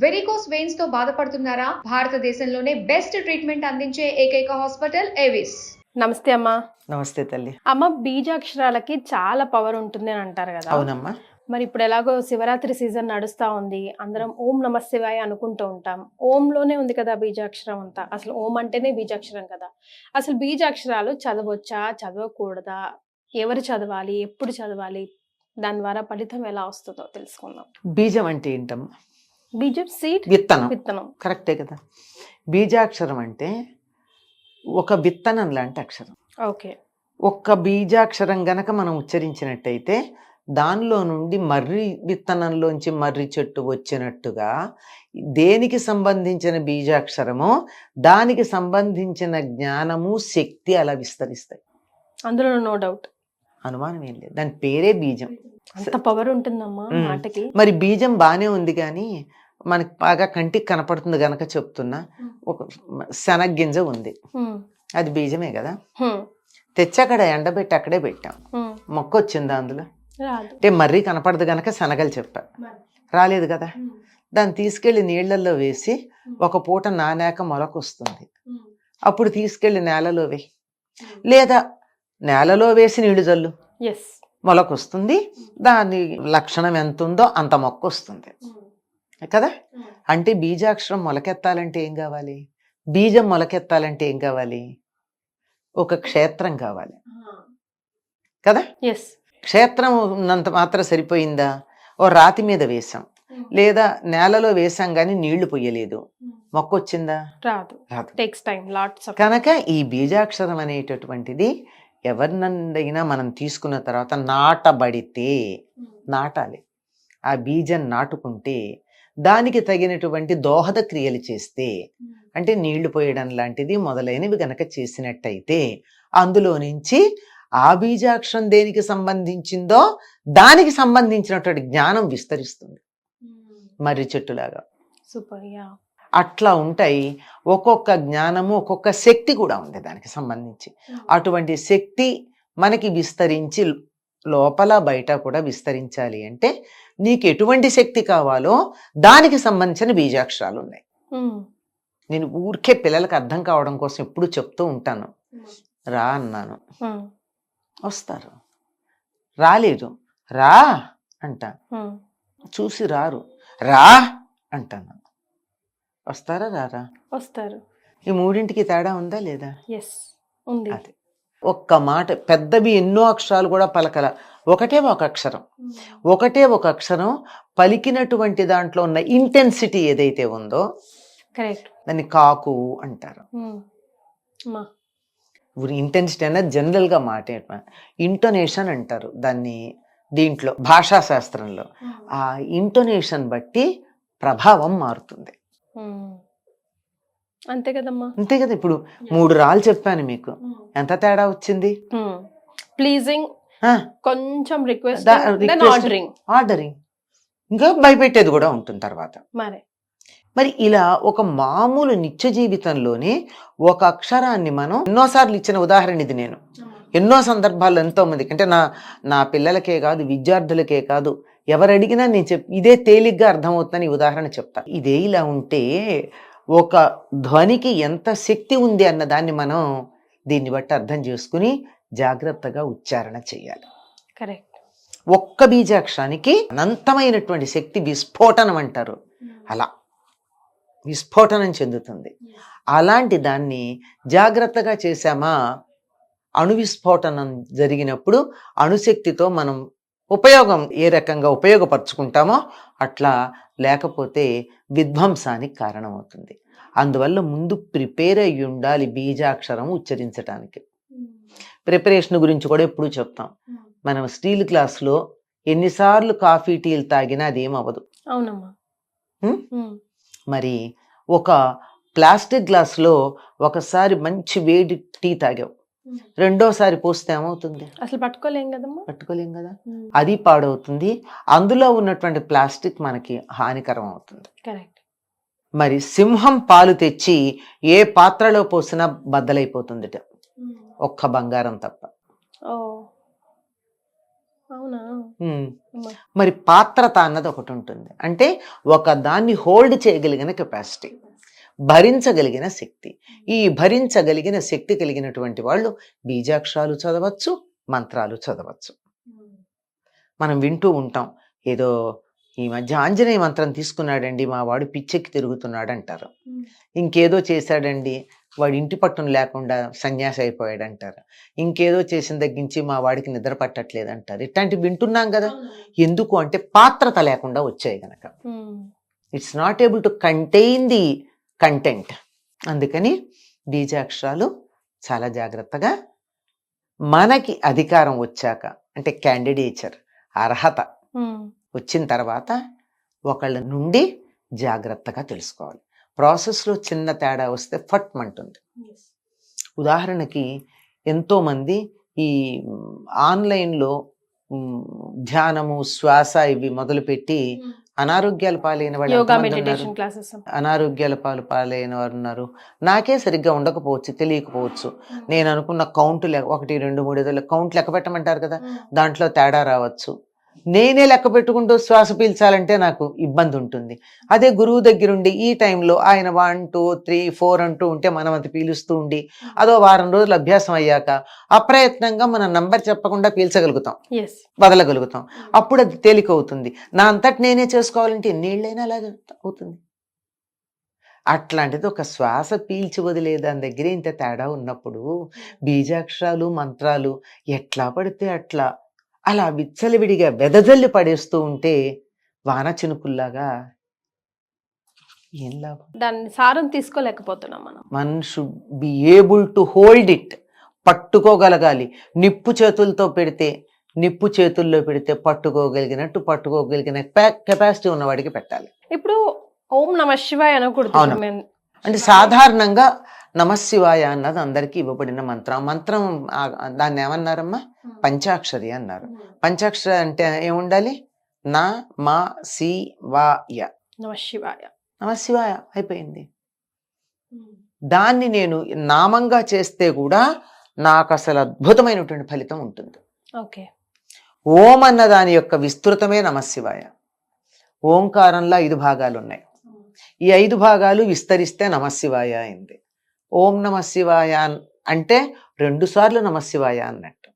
Varicose veins తో బాధపడుతున్నారా? భారతదేశంలోనే బెస్ట్ ట్రీట్మెంట్ అందించే ఏకైక హాస్పిటల్ ఏవిస్. నమస్తే అమ్మా. నమస్తే తల్లి. అమ్మ, బీజాక్షరాలకి చాలా పవర్ ఉంటుంది అని అంటారు కదా. అవునమ్మా. మరి ఇప్పుడు ఎలాగో శివరాత్రి సీజన్ నడుస్తా ఉంది, అందరం ఓం నమ శివాయ అనుకుంటూ ఉంటాం. ఓంలోనే ఉంది కదా బీజాక్షరం అంతా. అసలు ఓం అంటేనే బీజాక్షరం కదా. అసలు బీజాక్షరాలు చదవచ్చా, చదవకూడదా, ఎవరు చదవాలి, ఎప్పుడు చదవాలి, దాని ద్వారా ఫలితం ఎలా వస్తుందో తెలుసుకుందాం. బీజం అంటే ఏంటమ్మా? బీజం సీడ్, విత్తనం. విత్తనం కరెక్టే కదా. బీజాక్షరం అంటే ఒక విత్తనం లాంటి అక్షరం. ఓకే. ఒక్క బీజాక్షరం గనక మనం ఉచ్చరించినట్టయితే దానిలో నుండి మర్రి విత్తనంలోంచి మర్రి చెట్టు వచ్చినట్టుగా దేనికి సంబంధించిన బీజాక్షరమో దానికి సంబంధించిన జ్ఞానము, శక్తి అలా విస్తరిస్తాయి. అందులో నో డౌట్, అనుమానం ఏం లేదు. దాని పేరే బీజం. అంత పవర్ ఉంటుందమ్మా మాటకి. మరి బీజం బానే ఉంది కానీ మనకి బాగా కంటికి కనపడుతుంది గనక చెప్తున్నా. ఒక శనగ్గింజ ఉంది, అది బీజమే కదా. తెచ్చి అక్కడ ఎండబెట్టి అక్కడే పెట్టాం, మొక్క వచ్చిందా అందులో? అంటే మర్రి కనపడదు గనక శనగలు చెప్పా, రాలేదు కదా. దాన్ని తీసుకెళ్లి నీళ్లలో వేసి ఒక పూట నానాక మొలకొస్తుంది. అప్పుడు తీసుకెళ్లి నేలలో వేయి, లేదా నేలలో వేసి నీళ్లు జల్లు, మొలకొస్తుంది. దాని లక్షణం ఎంత ఉందో అంత మొక్క వస్తుంది కదా. అంటే బీజాక్షరం మొలకెత్తాలంటే ఏం కావాలి? బీజం మొలకెత్తాలంటే ఏం కావాలి? ఒక క్షేత్రం కావాలి కదా. క్షేత్రం ఉన్నంత మాత్రం సరిపోయిందా? ఓ రాతి మీద వేసాం లేదా నేలలో వేసాం కానీ నీళ్లు పొయ్యలేదు, మొక్క వచ్చిందా? రాదు. కనుక ఈ బీజాక్షరం అనేటటువంటిది ఎవరినైనా మనం తీసుకున్న తర్వాత నాటబడితే, నాటాలి. ఆ బీజం నాటుకుంటే దానికి తగినటువంటి దోహద క్రియలు చేస్తే, అంటే నీళ్లు పోయడం లాంటిది మొదలైనవి గనక చేసినట్టయితే అందులో నుంచి ఆ బీజాక్షరం దేనికి సంబంధించిందో దానికి సంబంధించినటువంటి జ్ఞానం విస్తరిస్తుంది, మర్రి చెట్టులాగా. అట్లా ఉంటాయి. ఒక్కొక్క జ్ఞానము, ఒక్కొక్క శక్తి కూడా ఉంది దానికి సంబంధించి. అటువంటి శక్తి మనకి విస్తరించి లోపల బయట కూడా విస్తరించాలి అంటే నీకు ఎటువంటి శక్తి కావాలో దానికి సంబంధించిన బీజాక్షరాలు ఉన్నాయి. నేను ఊరికే పిల్లలకు అర్థం కావడం కోసం ఎప్పుడు చెప్తూ ఉంటాను. రా అన్నాను, వస్తారు. రాలేదు, రా అంటా, చూసి రారు. రా అంటాను, వస్తారా రారా? వస్తారు. ఈ మూడింటికి తేడా ఉందా లేదా? అదే ఒక్క మాట. పెద్దవి ఎన్నో అక్షరాలు కూడా పలకల, ఒకటే ఒక అక్షరం. ఒకటే ఒక అక్షరం పలికినటువంటి దాంట్లో ఉన్న ఇంటెన్సిటీ ఏదైతే ఉందో దాన్ని కాకు అంటారు. ఇంటెన్సిటీ అనేది జనరల్గా మాట, ఇంటోనేషన్ అంటారు దాన్ని దీంట్లో భాషా శాస్త్రంలో. ఆ ఇంటోనేషన్ బట్టి ప్రభావం మారుతుంది. అంతే కదమ్మా. అంతే కదా. ఇప్పుడు 3 రాళ్ళు చెప్పాను మీకు, ఎంత తేడా వచ్చింది? ప్లీజింగ్, కొంచెం రిక్వెస్ట్, ఆర్డరింగ్, ఇంకా భయపెట్టేది కూడా ఉంటుంది తర్వాత. మరి ఇలా ఒక మామూలు నిత్య జీవితంలోనే ఒక అక్షరాన్ని మనం ఎన్నోసార్లు ఇచ్చిన ఉదాహరణ ఇది. నేను ఎన్నో సందర్భాల్లో ఎంతో మందికి, అంటే నా పిల్లలకే కాదు, విద్యార్థులకే కాదు, ఎవరు అడిగినా నేను ఇదే తేలిగ్గా అర్థమవుతుందని ఉదాహరణ చెప్తా. ఇదే ఇలా ఉంటే ఒక ధ్వనికి ఎంత శక్తి ఉంది అన్న దాన్ని మనం దీన్ని బట్టి అర్థం చేసుకుని జాగ్రత్తగా ఉచ్చారణ చేయాలి. కరెక్ట్. ఒక్క బీజాక్షరానికి అనంతమైనటువంటి శక్తి, విస్ఫోటనం అంటారు, అలా విస్ఫోటనం చెందుతుంది. అలాంటి దాన్ని జాగ్రత్తగా చేశామా, అణు విస్ఫోటనం జరిగినప్పుడు అణుశక్తితో మనం ఉపయోగం ఏ రకంగా ఉపయోగపరుచుకుంటామో అట్లా, లేకపోతే విధ్వంసానికి కారణమవుతుంది. అందువల్ల ముందు ప్రిపేర్ అయ్యి ఉండాలి బీజాక్షరం ఉచ్చరించడానికి. ప్రిపరేషన్ గురించి కూడా ఎప్పుడు చెప్తాం. మనం స్టీల్ గ్లాస్లో ఎన్నిసార్లు కాఫీ టీలు తాగినా అదేమవ్వదు. అవునమ్మా. మరి ఒక ప్లాస్టిక్ గ్లాస్లో ఒకసారి మంచి వేడి టీ తాగావు, రెండోసారి పోస్తే ఏమవుతుంది? అసలు పట్టుకోలేం కదమ్మా. పట్టుకోలేం కదా, అది పాడవుతుంది. అందులో ఉన్నటువంటి ప్లాస్టిక్ మనకి హానికరం అవుతుంది. కరెక్ట్. మరి సింహం పాలు తెచ్చి ఏ పాత్రలో పోసినా బద్దలైపోతుందిట, ఒక్క బంగారం తప్ప. అవునా? మరి పాత్రత అన్నది ఒకటి ఉంటుంది, అంటే ఒక దాన్ని హోల్డ్ చేయగలిగిన కెపాసిటీ, భరించగలిగిన శక్తి. ఈ భరించగలిగిన శక్తి కలిగినటువంటి వాళ్ళు బీజాక్షరాలు చదవచ్చు, మంత్రాలు చదవచ్చు. మనం వింటూ ఉంటాం, ఏదో ఈ మధ్య ఆంజనేయ మంత్రం తీసుకున్నాడండి మా వాడు పిచ్చెక్కి తిరుగుతున్నాడు అంటారు, ఇంకేదో చేశాడండి వాడు ఇంటి పట్టును లేకుండా సన్యాసి అయిపోయాడు అంటారు, ఇంకేదో చేసిన తగ్గించి మా వాడికి నిద్ర పట్టట్లేదు అంటారు. ఇట్లాంటివి వింటున్నాం కదా. ఎందుకు అంటే పాత్రత లేకుండా వచ్చాయి గనక. It's not able to contain the content. అందుకని బీజాక్షరాలు చాలా జాగ్రత్తగా, మనకి అధికారం వచ్చాక అంటే క్యాండిడేచర్ అర్హత వచ్చిన తర్వాత ఒకళ్ళ నుండి జాగ్రత్తగా తెలుసుకోవాలి. ప్రాసెస్లో చిన్న తేడా వస్తే ఫట్మంటుంది. ఉదాహరణకి ఎంతోమంది ఈ ఆన్లైన్లో ధ్యానము, శ్వాస ఇవి మొదలుపెట్టి అనారోగ్యాల పాలైన వాళ్ళు, అనారోగ్యాల పాలైన వారు ఉన్నారు. నాకే సరిగ్గా ఉండకపోవచ్చు, తెలియకపోవచ్చు. నేను అనుకున్న కౌంట్ 1, 2, 3 కౌంట్ లెక్క పెట్టమంటారు కదా, దాంట్లో తేడా రావచ్చు. నేనే లెక్క పెట్టుకుంటూ శ్వాస పీల్చాలంటే నాకు ఇబ్బంది ఉంటుంది. అదే గురువు దగ్గరుండి ఈ టైంలో ఆయన 1, 2, 3, 4 అంటూ ఉంటే మనం అది పీలుస్తూ ఉండి అదో వారం రోజులు అభ్యాసం అయ్యాక అప్రయత్నంగా మనం నంబర్ చెప్పకుండా పీల్చగలుగుతాం, వదలగలుగుతాం. అప్పుడు అది తేలిక అవుతుంది. నా అంతటి నేనే చేసుకోవాలంటే ఎన్నేళ్ళైనా అలాగే అవుతుంది. అట్లాంటిది ఒక శ్వాస పీల్చి వదిలే దాని దగ్గరే ఇంత తేడా ఉన్నప్పుడు బీజాక్షరాలు, మంత్రాలు ఎట్లా పడితే అట్లా అలా విచ్చలవిడిగా వెదజల్లి పడేస్తూ ఉంటే వాన చినుకుల్లాగా ఏం లాభం? దాన్ని సారం తీసుకోలేకపోతున్నాం మనం. One should be able to hold it. పట్టుకోగలగాలి. నిప్పు చేతులతో పెడితే, నిప్పు చేతుల్లో పెడితే పట్టుకోగలిగినట్టు పట్టుకోగలిగిన కెపాసిటీ ఉన్నవాడికి పెట్టాలి. ఇప్పుడు ఓం నమ శివాయ అనకూడదు అంటే సాధారణంగా నమశివాయ అన్నది అందరికీ ఇవ్వబడిన మంత్రం. మంత్రం దాన్ని ఏమన్నారమ్మా? పంచాక్షరి అన్నారు. పంచాక్షరి అంటే ఏముండాలి? నా మా సి వా య, నమశివాయ, నమశివాయ అయిపోయింది. దాన్ని నేను నామంగా చేస్తే కూడా నాకు అసలు అద్భుతమైనటువంటి ఫలితం ఉంటుంది. ఓకే. ఓం అన్న దాని యొక్క విస్తృతమే నమశివాయ. ఓంకారంలో 5 భాగాలు ఉన్నాయి. ఈ 5 భాగాలు విస్తరిస్తే నమశివాయ అయింది. ఓం నమశివాయ అంటే 2 సార్లు నమశివాయ అన్నట్టు.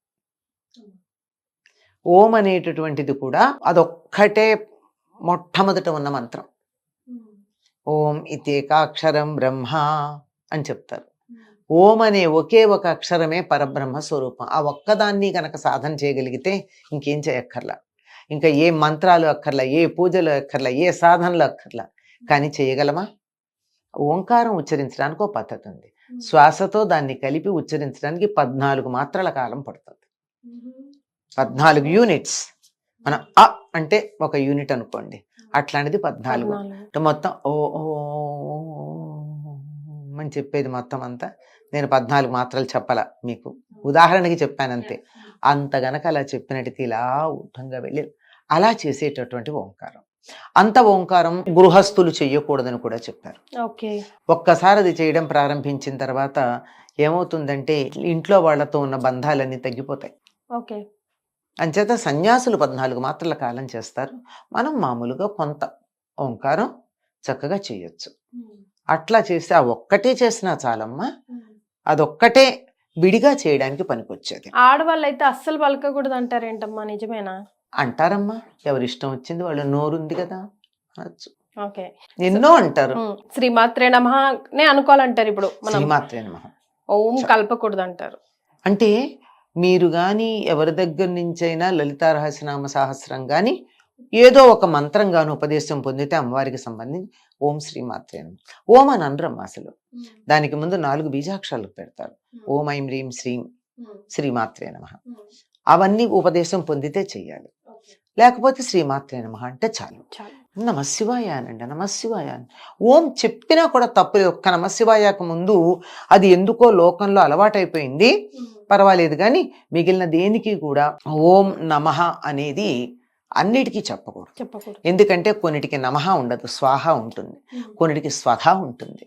ఓం అనేటటువంటిది కూడా అదొక్కటే మొట్టమొదట ఉన్న మంత్రం. ఓం ఇతేకాక్షరం బ్రహ్మ అని చెప్తారు. ఓం అనే ఒకే ఒక అక్షరమే పరబ్రహ్మ స్వరూపం. ఆ ఒక్కదాన్ని కనుక సాధన చేయగలిగితే ఇంకేం చేయక్కర్లా, ఇంకా ఏ మంత్రాలు అక్కర్లా, ఏ పూజలు అక్కర్లా, ఏ సాధనలు అక్కర్లా. కానీ చేయగలమా? ఓంకారం ఉచ్చరించడానికి ఒక పద్ధతి ఉంది. శ్వాసతో దాన్ని కలిపి ఉచ్చరించడానికి 14 మాత్రల కాలం పడుతుంది. 14 యూనిట్స్. మనం అ అంటే ఒక యూనిట్ అనుకోండి, అట్లాంటిది 14. మొత్తం ఓ అని చెప్పేది మొత్తం అంతా నేను 14 మాత్రలు చెప్పాల, మీకు ఉదాహరణకి చెప్పానంతే. అంత గనక అలా చెప్పినట్టు ఇలా ఊఢంగా వెళ్ళి అలా చేసేటటువంటి ఓంకారం. అంత ఓంకారం గృహస్థులు చెయ్యకూడదని కూడా చెప్పారు. ఒక్కసారి అది చేయడం ప్రారంభించిన తర్వాత ఏమవుతుందంటే ఇంట్లో వాళ్ళతో ఉన్న బంధాలన్నీ తగ్గిపోతాయి. అంచేత సన్యాసులు 14 మాత్రల కాలం చేస్తారు. మనం మామూలుగా కొంత ఓంకారం చక్కగా చేయొచ్చు. అట్లా చేస్తే ఆ ఒక్కటే చేసినా చాలమ్మా. అదొక్కటే విడిగా చేయడానికి పనికొచ్చేది. ఆడవాళ్ళు అయితే అస్సలు పలకకూడదు అంటారేంటమ్మా? నిజమేనా? అంటారమ్మా, ఎవరిష్టం వచ్చింది వాళ్ళు. నోరుంది కదా అనొచ్చు. ఎన్నో అంటారు. శ్రీమాత్రే నమః అనుకోవాలంటారు. ఇప్పుడు శ్రీమాత్రే నమః ఓం కలపకూడదు అంటారు. అంటే మీరు గాని ఎవరి దగ్గర నుంచైనా లలితా రహస్యనామ సహస్రం గాని ఏదో ఒక మంత్రం గాను ఉపదేశం పొందితే అమ్మవారికి సంబంధించి ఓం శ్రీమాత్రే నమః. ఓం అని అనరమ్మా అసలు. దానికి ముందు 4 బీజాక్షరాలు పెడతారు. ఓం ఐం హ్రీం శ్రీం శ్రీమాత్రే నమః. అవన్నీ ఉపదేశం పొందితే చెయ్యాలి. లేకపోతే శ్రీమాత్రే నమః అంటే చాలు. నమశివాయ అనండి, నమశివాయ అని. ఓం చెప్పినా కూడా తప్పు. ఒక్క నమశివాయకు ముందు అది ఎందుకో లోకంలో అలవాటైపోయింది, పర్వాలేదు. కానీ మిగిలిన దేనికి కూడా ఓం నమః అనేది అన్నిటికీ చెప్పకూడదు. ఎందుకంటే కొన్నిటికి నమః ఉండదు, స్వాహ ఉంటుంది. కొన్నిటికి స్వధ ఉంటుంది.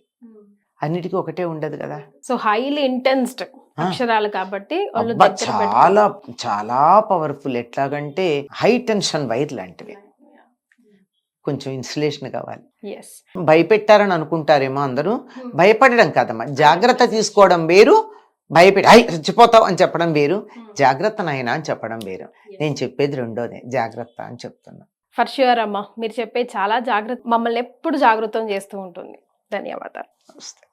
అన్నిటికీ ఒకటే ఉండదు కదా. So highly intensed. అక్షరాలు కాబట్టి వాళ్ళు అబ్బా, దగ్గర పెట్టుకో- చాలా చాలా పవర్ఫుల్. ఎట్లాగంటే హై టెన్షన్ వైర్ లాంటివి. కొంచెం ఇన్సులేషన్ కావాలి. Yes. భయపెట్టారని అనుకుంటారేమో అందరూ. భయపడడం కాదమ్మా, జాగ్రత్త తీసుకోవడం వేరు. భయపెట్టి అయి చచ్చిపోతావు అని చెప్పడం వేరు, జాగ్రత్త నాయనా అని చెప్పడం వేరు. నేను చెప్పేది రెండోదే, జాగ్రత్త అని చెప్తున్నా. ఫర్ ష్యూర్ అమ్మా, మీరు చెప్పే చాలా జాగ్రత్త మమ్మల్ని ఎప్పుడు జాగృతం చేస్తూ ఉంటుంది. ధన్యవాదాలు. వస్తాయి.